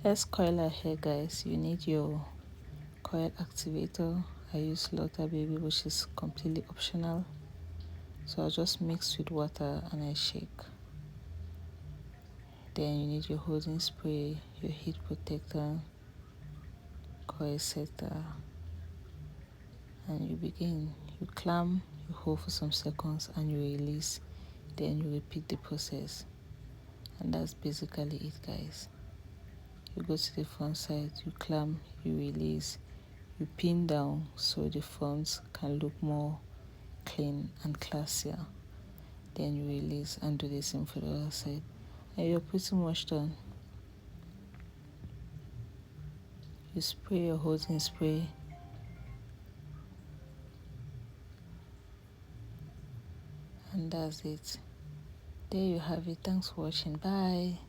Let's coil our hair, guys. You need your coil activator. I use Lotta Baby, which is completely optional. So I'll just mix with water and I shake. Then you need your holding spray, your heat protector, coil setter, and you begin. You clamp, you hold for some seconds and you release. Then you repeat the process. And that's basically it, guys. You go to the front side, you clamp, you release, you pin down so the front can look more clean and classier. Then you release and do the same for the other side. And you're pretty much done. You spray your holding spray. And that's it. There you have it. Thanks for watching. Bye.